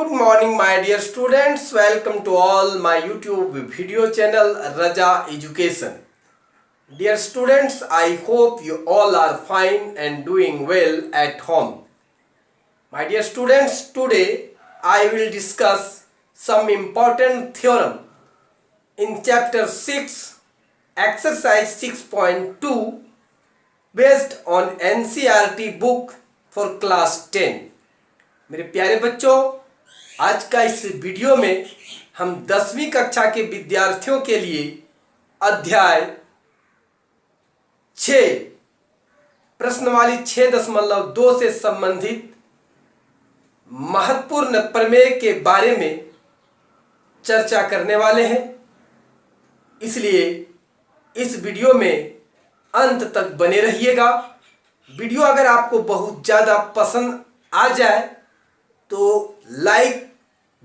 Good morning my dear students, welcome to all my YouTube video channel Raja Education. Dear students, I hope you all are fine and doing well at home. My dear students, today I will discuss some important theorem in chapter 6, exercise 6.2 based on NCERT book for class 10. मेरे प्यारे बच्चों, आज का इस video में हम 10वीं कक्षा के विद्यार्थियों के लिए अध्याय 6 प्रश्नवाली 6.2 से संबंधित महत्वपूर्ण प्रमेय के बारे में चर्चा करने वाले हैं। इसलिए इस वीडियो में अंत तक बने रहिएगा। वीडियो अगर आपको बहुत ज़्यादा पसंद आ जाए तो लाइक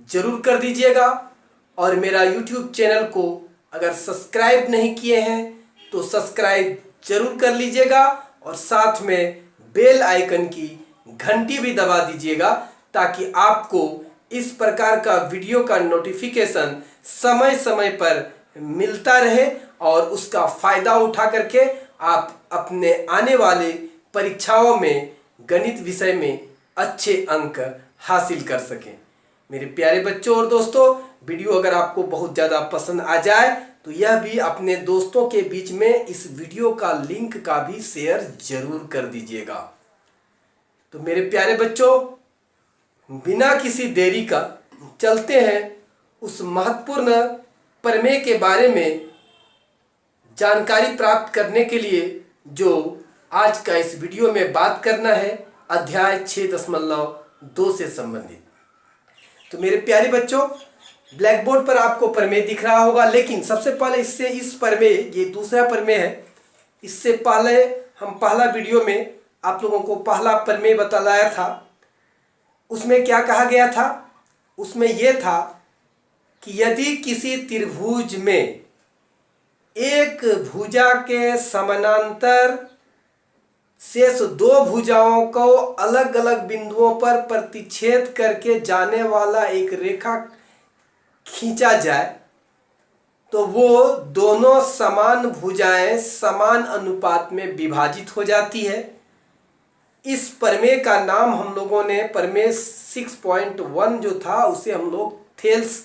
जरूर कर दीजिएगा और मेरा YouTube चैनल को अगर सब्सक्राइब नहीं किए हैं तो सब्सक्राइब जरूर कर लीजिएगा और साथ में बेल आइकन की घंटी भी दबा दीजिएगा ताकि आपको इस प्रकार का वीडियो का नोटिफिकेशन समय समय पर मिलता रहे और उसका फ़ायदा उठा करके आप अपने आने वाले परीक्षाओं में गणित विषय में अच्छे अंक हासिल कर सकें। मेरे प्यारे बच्चों और दोस्तों, वीडियो अगर आपको बहुत ज़्यादा पसंद आ जाए तो यह भी अपने दोस्तों के बीच में इस वीडियो का लिंक का भी शेयर जरूर कर दीजिएगा। तो मेरे प्यारे बच्चों, बिना किसी देरी का चलते हैं उस महत्वपूर्ण प्रमेय के बारे में जानकारी प्राप्त करने के लिए जो आज का इस वीडियो में बात करना है, अध्याय 6.2 से संबंधित। तो मेरे प्यारे बच्चों, ब्लैक बोर्ड पर आपको प्रमेय दिख रहा होगा, लेकिन सबसे पहले इस प्रमेय, ये दूसरा प्रमेय है। इससे पहले हम पहला वीडियो में आप लोगों को पहला प्रमेय बतलाया था। उसमें क्या कहा गया था? उसमें यह था कि यदि किसी त्रिभुज में एक भुजा के समानांतर शेष दो भुजाओं को अलग अलग बिंदुओं पर प्रतिच्छेद करके जाने वाला एक रेखा खींचा जाए तो वो दोनों समान भुजाएं समान अनुपात में विभाजित हो जाती है। इस प्रमेय का नाम हम लोगों ने प्रमेय 6.1 जो था उसे हम लोग थेल्स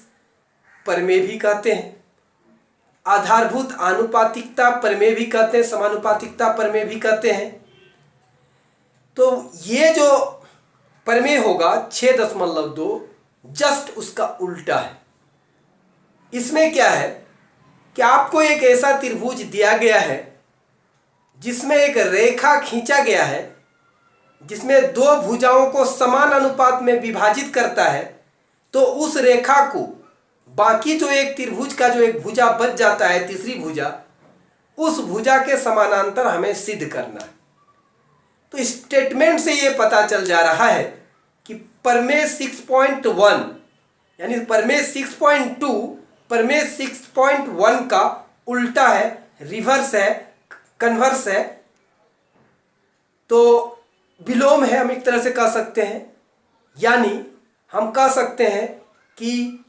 प्रमेय भी कहते हैं, आधारभूत आनुपातिकता प्रमेय भी कहते हैं, समानुपातिकता प्रमेय भी कहते हैं। तो ये जो प्रमेय होगा 6.2 जस्ट उसका उल्टा है। इसमें क्या है कि आपको एक ऐसा त्रिभुज दिया गया है जिसमें एक रेखा खींचा गया है जिसमें दो भुजाओं को समान अनुपात में विभाजित करता है। तो उस रेखा को बाकी जो एक त्रिभुज का जो एक भुजा बच जाता है, तीसरी भुजा, उस भुजा के समानांतर हमें सिद्ध करना है। तो स्टेटमेंट से ये पता चल जा रहा है कि प्रमेय 6.1 यानी प्रमेय 6.2 प्रमेय 6.1 का उल्टा है, रिवर्स है, कन्वर्स है, तो विलोम है, हम एक तरह से कह सकते हैं। यानी हम कह सकते हैं कि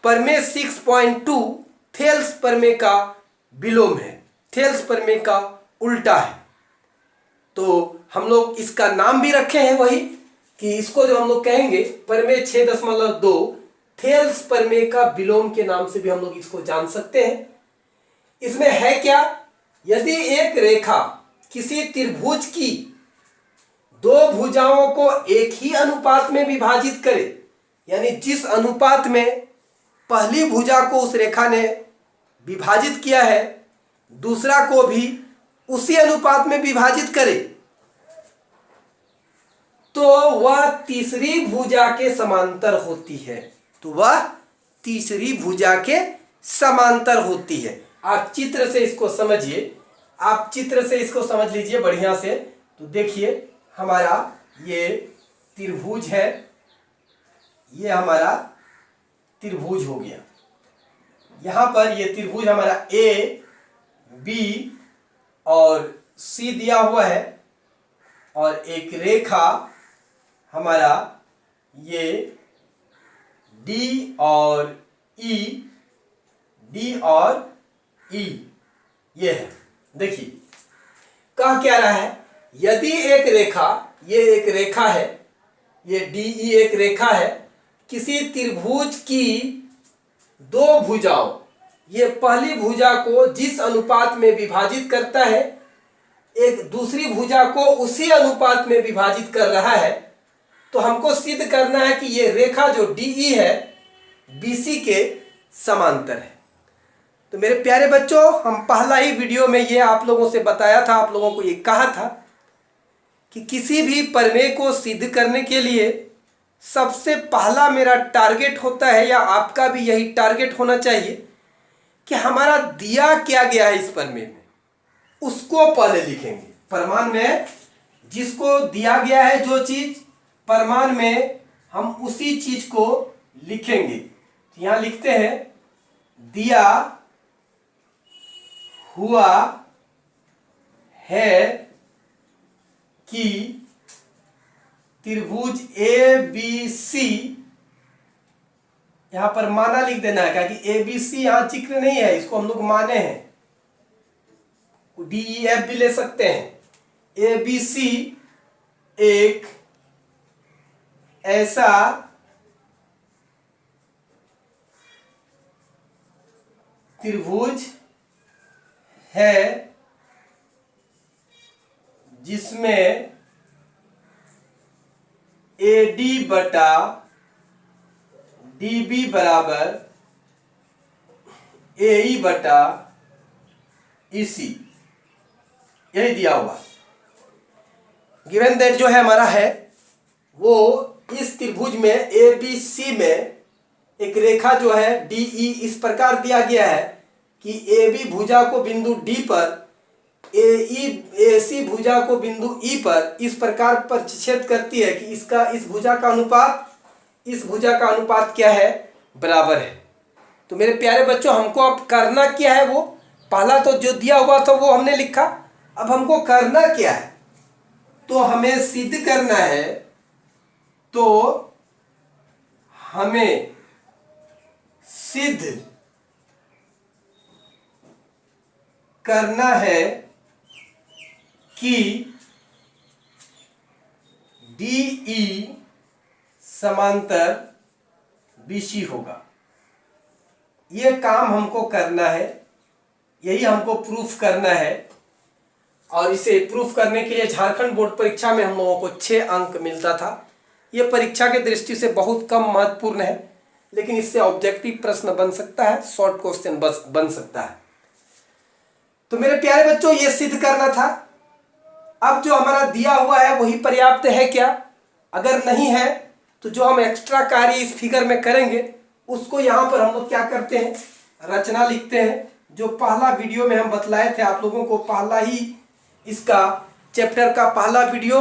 प्रमेय 6.2 थेल्स प्रमेय का विलोम है, थेल्स प्रमेय का उल्टा है। तो हम लोग इसका नाम भी रखे हैं वही कि इसको जो हम लोग कहेंगे प्रमेय 6.2 थेल्स प्रमेय का विलोम के नाम से भी हम लोग इसको जान सकते हैं। इसमें है क्या? यदि एक रेखा किसी त्रिभुज की दो भुजाओं को एक ही अनुपात में विभाजित करे, यानी जिस अनुपात में पहली भुजा को उस रेखा ने विभाजित किया है दूसरा को भी उसी अनुपात में विभाजित करे, तो वह तीसरी भुजा के समांतर होती है। तो वह तीसरी भुजा के समांतर होती है। आप चित्र से इसको समझिए, आप चित्र से इसको समझ लीजिए बढ़िया से। तो देखिए, हमारा ये त्रिभुज है, ये हमारा त्रिभुज हो गया। यहां पर ये त्रिभुज हमारा ए, बी और सी दिया हुआ है और एक रेखा हमारा ये डी और ई, डी और ई, ये है। देखिए कह क्या रहा है, यदि एक रेखा, ये एक रेखा है, ये डी ई एक रेखा है, किसी त्रिभुज की दो भुजाओं, ये पहली भुजा को जिस अनुपात में विभाजित करता है, एक दूसरी भुजा को उसी अनुपात में विभाजित कर रहा है, तो हमको सिद्ध करना है कि ये रेखा जो डीई है बीसी के समांतर है। तो मेरे प्यारे बच्चों, हम पहला ही वीडियो में ये आप लोगों से बताया था, आप लोगों को ये कहा था कि किसी भी प्रमेय को सिद्ध करने के लिए सबसे पहला मेरा टारगेट होता है, या आपका भी यही टारगेट होना चाहिए, कि हमारा दिया क्या गया है इस प्रमेय में, उसको पहले लिखेंगे। प्रमाण में जिसको दिया गया है जो चीज, प्रमाण में हम उसी चीज को लिखेंगे। तो यहां लिखते हैं, दिया हुआ है कि त्रिभुज ए बी सी, यहां पर माना लिख देना है, क्या कि ए बी सी यहां जिक्र नहीं है, इसको हम लोग माने हैं, डी ई एफ भी ले सकते हैं। ए बी सी एक ऐसा त्रिभुज है जिसमें ए डी बटा डी बी बराबर ए ई बटा ई सी, यही दिया हुआ। गिवन दैट जो है हमारा है वो इस त्रिभुज में ए बी सी में एक रेखा जो है डी ई इस प्रकार दिया गया है कि ए बी भुजा को बिंदु डी पर, ए सी भुजा को बिंदु ई पर इस प्रकार प्रतिच्छेद करती है कि इसका इस भुजा का अनुपात इस भुजा का अनुपात क्या है, बराबर है। तो मेरे प्यारे बच्चों, हमको अब करना क्या है, वो पहला तो जो दिया हुआ था वो हमने लिखा, अब हमको करना क्या है, तो हमें सिद्ध करना है, तो हमें सिद्ध करना है कि डीई समांतर बीसी होगा। ये काम हमको करना है, यही हमको प्रूफ करना है। और इसे प्रूफ करने के लिए झारखंड बोर्ड परीक्षा में हम लोगों को 6 अंक मिलता था। ये परीक्षा के दृष्टि से बहुत कम महत्वपूर्ण है, लेकिन इससे ऑब्जेक्टिव प्रश्न बन सकता है, शॉर्ट क्वेश्चन बन सकता है। तो मेरे प्यारे बच्चों, ये सिद्ध करना था। अब जो हमारा दिया हुआ है वही पर्याप्त है क्या? अगर नहीं है तो जो हम एक्स्ट्रा कार्य इस फिगर में करेंगे उसको यहाँ पर हम लोग क्या करते हैं, रचना लिखते हैं। जो पहला वीडियो में हम बतलाए थे आप लोगों को, पहला ही इसका चैप्टर का पहला वीडियो,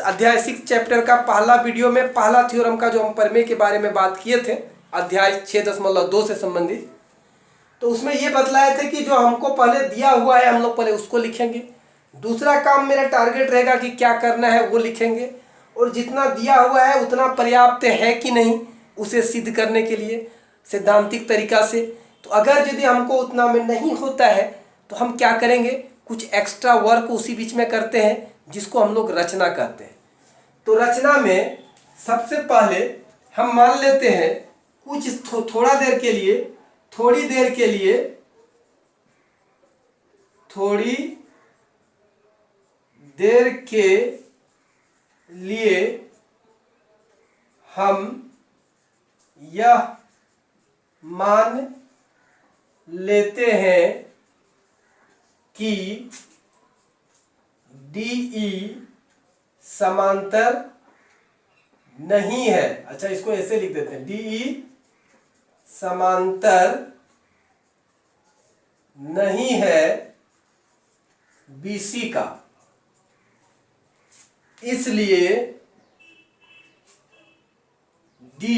अध्याय 6 चैप्टर का पहला वीडियो में पहला थ्योरम का जो हम प्रमेय के बारे में बात किए थे, अध्याय 6.2 से संबंधित, तो उसमें ये बतलाए थे कि जो हमको पहले दिया हुआ है हम लोग पहले उसको लिखेंगे। दूसरा काम मेरा टारगेट रहेगा कि क्या करना है वो लिखेंगे, और जितना दिया हुआ है उतना पर्याप्त है कि नहीं उसे सिद्ध करने के लिए सैद्धांतिक तरीका से। तो अगर यदि हमको उतना में नहीं होता है तो हम क्या करेंगे, कुछ एक्स्ट्रा वर्क उसी बीच में करते हैं जिसको हम लोग रचना कहते हैं। तो रचना में सबसे पहले हम मान लेते हैं कुछ थोड़ी देर के लिए हम यह मान लेते हैं कि डीई समांतर नहीं है। अच्छा, इसको ऐसे लिख देते हैं, डीई समांतर नहीं है बीसी का, इसलिए डी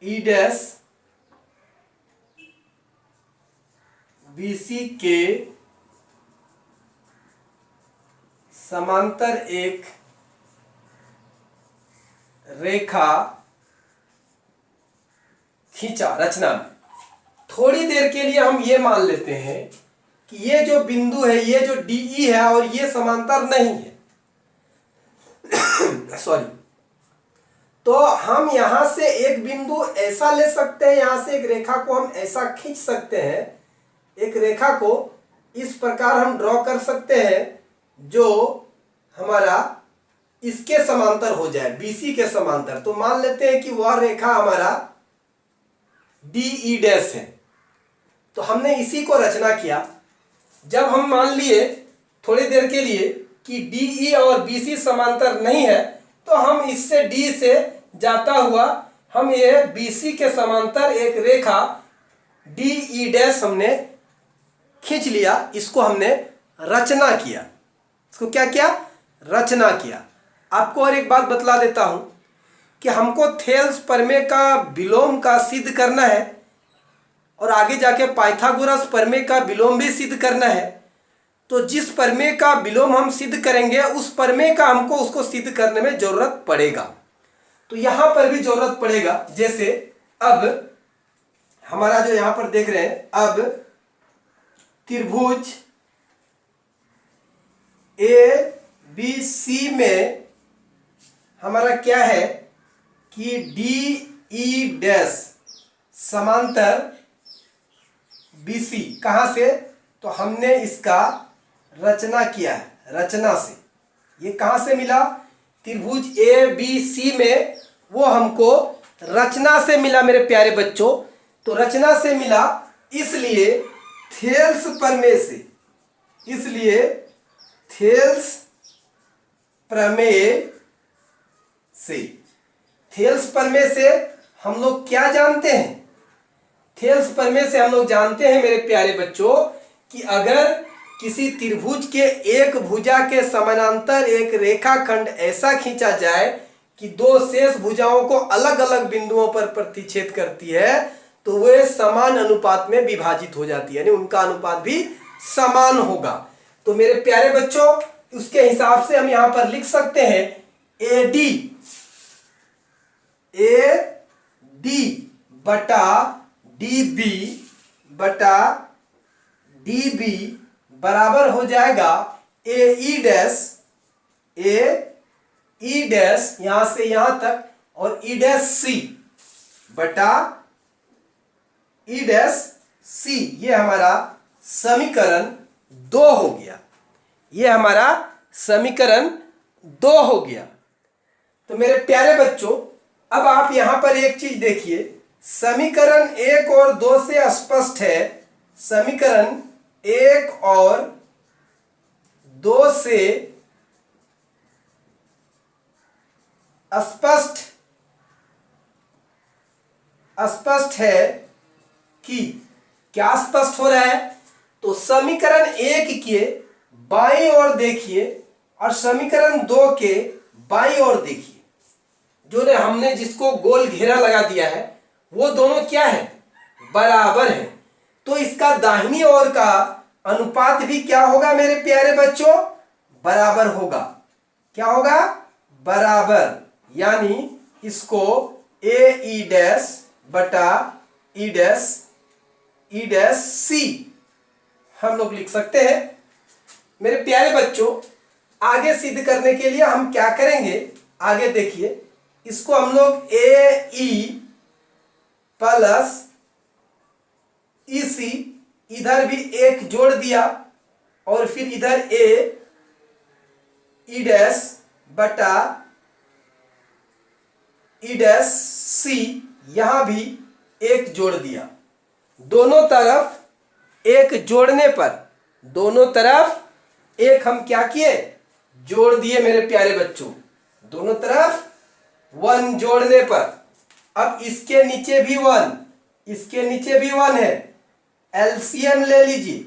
ई डैश बीसी के समांतर एक रेखा खींचा रचना में। थोड़ी देर के लिए हम ये मान लेते हैं कि ये जो बिंदु है, ये जो DE है और ये समांतर नहीं है सॉरी। तो हम यहां से एक बिंदु ऐसा ले सकते हैं, यहां से एक रेखा को हम ऐसा खींच सकते हैं, एक रेखा को इस प्रकार हम ड्रॉ कर सकते हैं जो हमारा इसके समांतर हो जाए, BC के समांतर। तो मान लेते हैं कि वह रेखा हमारा DE डैश है। तो हमने इसी को रचना किया। जब हम मान लिए थोड़ी देर के लिए कि DE और BC समांतर नहीं है, तो हम इससे D से जाता हुआ हम ये BC के समांतर एक रेखा DE डैश हमने खींच लिया। इसको हमने रचना किया। इसको क्या किया? रचना किया। आपको और एक बात बतला देता हूं कि हमको थेल्स प्रमेय का विलोम का सिद्ध करना है और आगे जाके पाइथागोरस प्रमेय का विलोम भी सिद्ध करना है। तो जिस प्रमेय का विलोम हम सिद्ध करेंगे उस प्रमेय का हमको उसको सिद्ध करने में जरूरत पड़ेगा। तो यहां पर भी जरूरत पड़ेगा। जैसे अब हमारा जो यहां पर देख रहे हैं, अब त्रिभुज ABC में हमारा क्या है कि DE डैश समांतर BC। कहां से? तो हमने इसका रचना किया है, रचना से। ये कहां से मिला? त्रिभुज ABC में वो हमको रचना से मिला मेरे प्यारे बच्चों। तो रचना से मिला, इसलिए थेल्स प्रमेय से, इसलिए थेल्स प्रमेय से, थेल्स प्रमेय से हम लोग क्या जानते हैं? थेल्स प्रमेय से हम लोग जानते हैं मेरे प्यारे बच्चों कि अगर किसी त्रिभुज के एक भुजा के समानांतर एक रेखाखंड ऐसा खींचा जाए कि दो शेष भुजाओं को अलग अलग बिंदुओं पर प्रतिच्छेद करती है, तो वे समान अनुपात में विभाजित हो जाती है, यानी उनका अनुपात भी समान होगा। तो मेरे प्यारे बच्चों, उसके हिसाब से हम यहां पर लिख सकते हैं AD बटा DB बराबर हो जाएगा AE डैश यहां से यहां तक और E डैश C बटा E डैश C। ये हमारा समीकरण 2 हो गया। ये हमारा समीकरण 2 हो गया। तो मेरे प्यारे बच्चों, अब आप यहां पर एक चीज देखिए, समीकरण 1 और 2 से स्पष्ट है, समीकरण 1 और 2 से स्पष्ट है कि क्या स्पष्ट हो रहा है? तो समीकरण 1 के बाईं ओर देखिए और समीकरण 2 के बाईं ओर देखिए, जो हमने जिसको गोल घेरा लगा दिया है वो दोनों क्या है? बराबर है। तो इसका दाहिनी ओर का अनुपात भी क्या होगा मेरे प्यारे बच्चों? बराबर होगा। क्या होगा? बराबर। यानी इसको AE डैश बटा E डैश C हम लोग लिख सकते हैं। मेरे प्यारे बच्चों, आगे सिद्ध करने के लिए हम क्या करेंगे? आगे देखिए, इसको हम लोग AE प्लस EC, इधर भी एक जोड़ दिया और फिर इधर E डैश बटा E डैश C, यहां भी एक जोड़ दिया। दोनों तरफ एक जोड़ने पर, दोनों तरफ एक हम क्या किए? जोड़ दिए मेरे प्यारे बच्चों, दोनों तरफ 1 जोड़ने पर। अब इसके नीचे भी 1, इसके नीचे भी 1 है, एलसीएम ले लीजिए,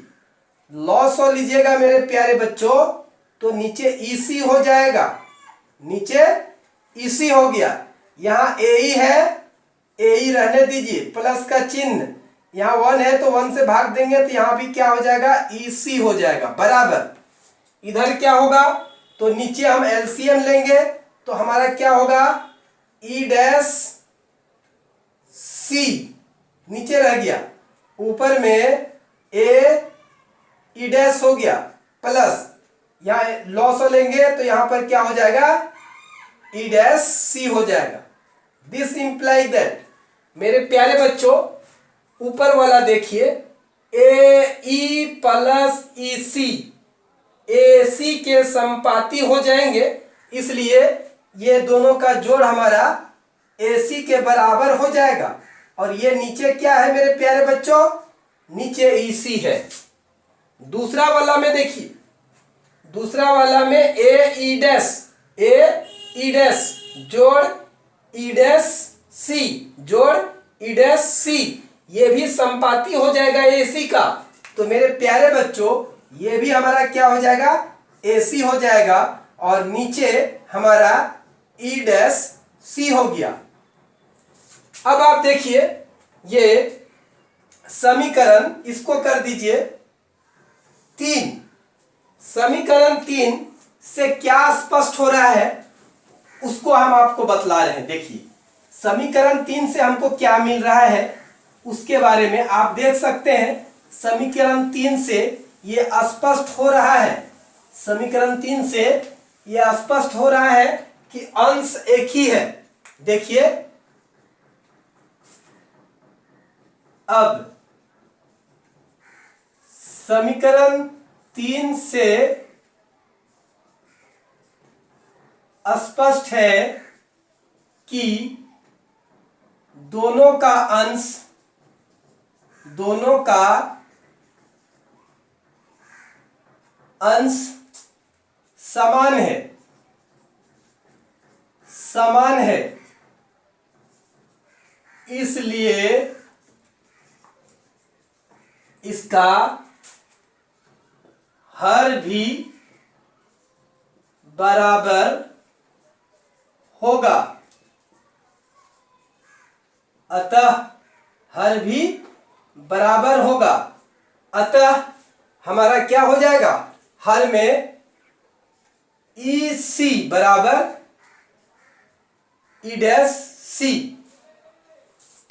लॉस हो लीजिएगा मेरे प्यारे बच्चों, तो नीचे EC हो जाएगा, नीचे EC हो गया। यहां AE है, AE रहने दीजिए, प्लस का चिन्ह, यहां 1 है तो 1 से भाग देंगे तो यहां भी क्या हो जाएगा? EC हो जाएगा, बराबर। इधर क्या होगा? तो नीचे हम एलसीएम लेंगे तो हमारा क्या होगा? ई डैश सी नीचे रह गया, ऊपर में ए ई डैश हो गया, प्लस यहाँ लॉस हो लेंगे तो यहां पर क्या हो जाएगा, ई डैश सी हो जाएगा। दिस इंप्लाई दैट, मेरे प्यारे बच्चों ऊपर वाला देखिए, ए ई प्लस ई सी, ए सी के संपाती हो जाएंगे, इसलिए ये दोनों का जोड़ हमारा ए सी के बराबर हो जाएगा। और ये नीचे क्या है मेरे प्यारे बच्चों, नीचे ई सी है। दूसरा वाला में देखिए, दूसरा वाला में ए ई डैश, ए ई डैश जोड़ ई डैश सी जोड़ ई डैश सी, ये भी संपाती हो जाएगा ए सी का। तो मेरे प्यारे बच्चों ये भी हमारा क्या हो जाएगा, ए सी हो जाएगा, और नीचे हमारा ई डैश सी हो गया। अब आप देखिए ये समीकरण, इसको कर दीजिए 3। समीकरण 3 से क्या स्पष्ट हो रहा है उसको हम आपको बतला रहे हैं। देखिए समीकरण 3 से हमको क्या मिल रहा है उसके बारे में आप देख सकते हैं। समीकरण 3 से ये स्पष्ट हो रहा है, समीकरण 3 से ये स्पष्ट हो रहा है कि अंश एक ही है। देखिए अब समीकरण 3 से स्पष्ट है कि दोनों का अंश, दोनों का अंश समान है, समान है, इसलिए इसका हर भी बराबर होगा। अतः हर भी बराबर होगा, अतः हमारा क्या हो जाएगा, हर में ई सी बराबर ई डैश सी।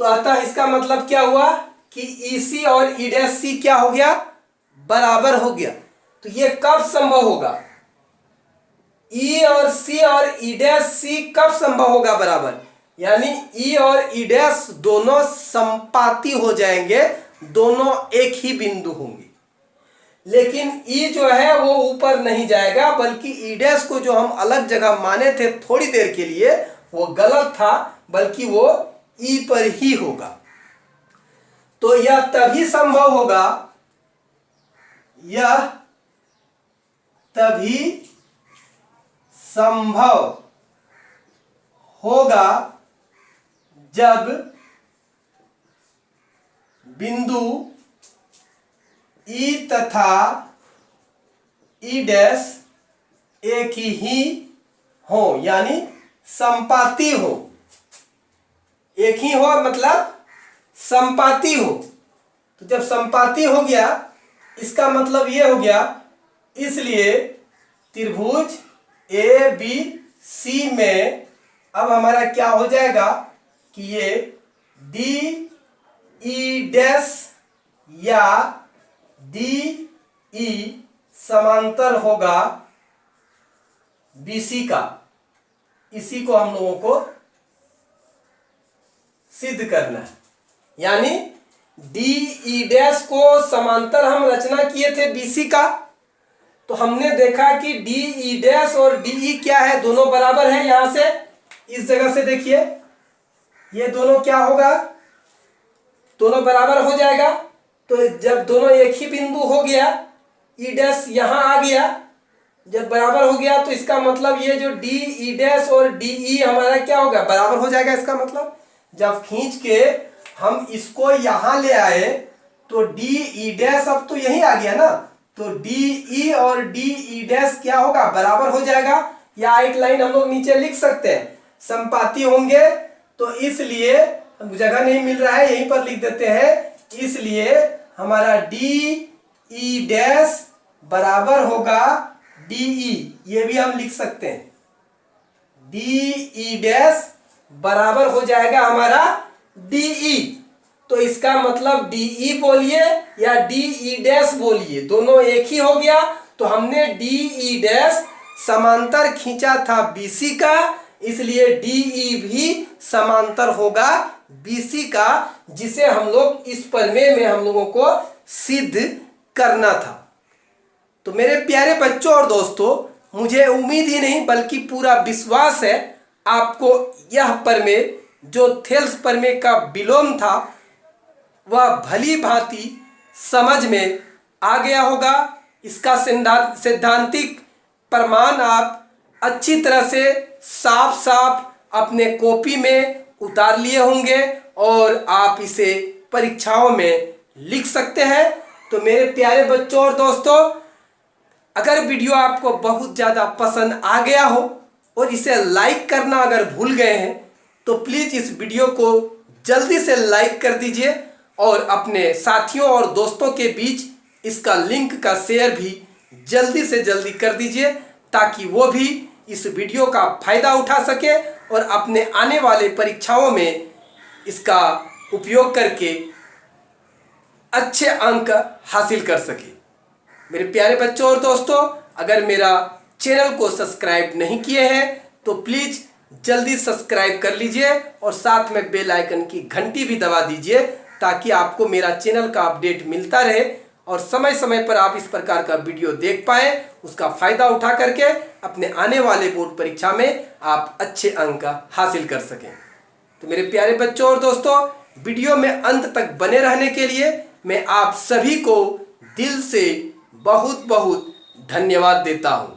तो अतः इसका मतलब क्या हुआ कि ई सी और ई डैश सी क्या हो गया, बराबर हो गया। तो ये कब संभव होगा, ई और सी और ई डैश सी कब संभव होगा बराबर, यानी ई और ई डैश दोनों संपाती हो जाएंगे, दोनों एक ही बिंदु होंगे। लेकिन ई जो है वो ऊपर नहीं जाएगा, बल्कि ई डैश को जो हम अलग जगह माने थे थोड़ी देर के लिए वो गलत था, बल्कि वो ई पर ही होगा। तो यह तभी संभव होगा, यह तभी संभव होगा जब बिंदु ई तथा ई डैश एक ही हो, यानी संपाती हो। एक ही हो मतलब संपाती हो। तो जब संपाती हो गया इसका मतलब ये हो गया, इसलिए त्रिभुज ए बी सी में अब हमारा क्या हो जाएगा कि ये डी ई डैश या डी ई समांतर होगा बीसी का। इसी को हम लोगों को सिद्ध करना है, यानी डी ई डैश को समांतर हम रचना किए थे बीसी का, तो हमने देखा कि डी ई डैश और डी ई क्या है, दोनों बराबर है। यहां से इस जगह से देखिए ये दोनों क्या होगा, दोनों बराबर हो जाएगा। तो जब दोनों एक ही बिंदु हो गया, ई डैश यहां आ गया, जब बराबर हो गया तो इसका मतलब ये जो डी ई डैश और डी ई हमारा क्या होगा, बराबर हो जाएगा। इसका मतलब जब खींच के हम इसको यहां ले आए तो डी ई डैश अब तो यही आ गया ना, तो डी ई और डी ई डैश क्या होगा, बराबर हो जाएगा। या एक लाइन हम लोग नीचे लिख सकते हैं, संपाती होंगे। तो इसलिए जगह नहीं मिल रहा है, यहीं पर लिख देते हैं, इसलिए हमारा डी ई डैश बराबर होगा डी ई, ये भी हम लिख सकते हैं। डी ई डैश बराबर हो जाएगा हमारा DE। तो इसका मतलब DE बोलिए या DE डैश बोलिए, दोनों एक ही हो गया। तो हमने DE डैश समांतर खींचा था BC का, इसलिए DE भी समांतर होगा BC का, जिसे हम लोग इस प्रमेय में हम लोगों को सिद्ध करना था। तो मेरे प्यारे बच्चों और दोस्तों, मुझे उम्मीद ही नहीं बल्कि पूरा विश्वास है आपको यह प्रमेय जो थेल्स प्रमेय का विलोम था वह भली भांति समझ में आ गया होगा। इसका सैद्धांतिक प्रमाण आप अच्छी तरह से साफ साफ अपने कॉपी में उतार लिए होंगे और आप इसे परीक्षाओं में लिख सकते हैं। तो मेरे प्यारे बच्चों और दोस्तों, अगर वीडियो आपको बहुत ज़्यादा पसंद आ गया हो और इसे लाइक करना अगर भूल गए हैं तो प्लीज़ इस वीडियो को जल्दी से लाइक कर दीजिए और अपने साथियों और दोस्तों के बीच इसका लिंक का शेयर भी जल्दी से जल्दी कर दीजिए, ताकि वो भी इस वीडियो का फायदा उठा सके और अपने आने वाले परीक्षाओं में इसका उपयोग करके अच्छे अंक हासिल कर सके। मेरे प्यारे बच्चों और दोस्तों, अगर मेरा चैनल को सब्सक्राइब नहीं किए हैं तो प्लीज़ जल्दी सब्सक्राइब कर लीजिए और साथ में बेल आइकन की घंटी भी दबा दीजिए, ताकि आपको मेरा चैनल का अपडेट मिलता रहे और समय समय पर आप इस प्रकार का वीडियो देख पाएँ, उसका फ़ायदा उठा करके अपने आने वाले बोर्ड परीक्षा में आप अच्छे अंक हासिल कर सकें। तो मेरे प्यारे बच्चों और दोस्तों, वीडियो में अंत तक बने रहने के लिए मैं आप सभी को दिल से बहुत बहुत धन्यवाद देता हूँ।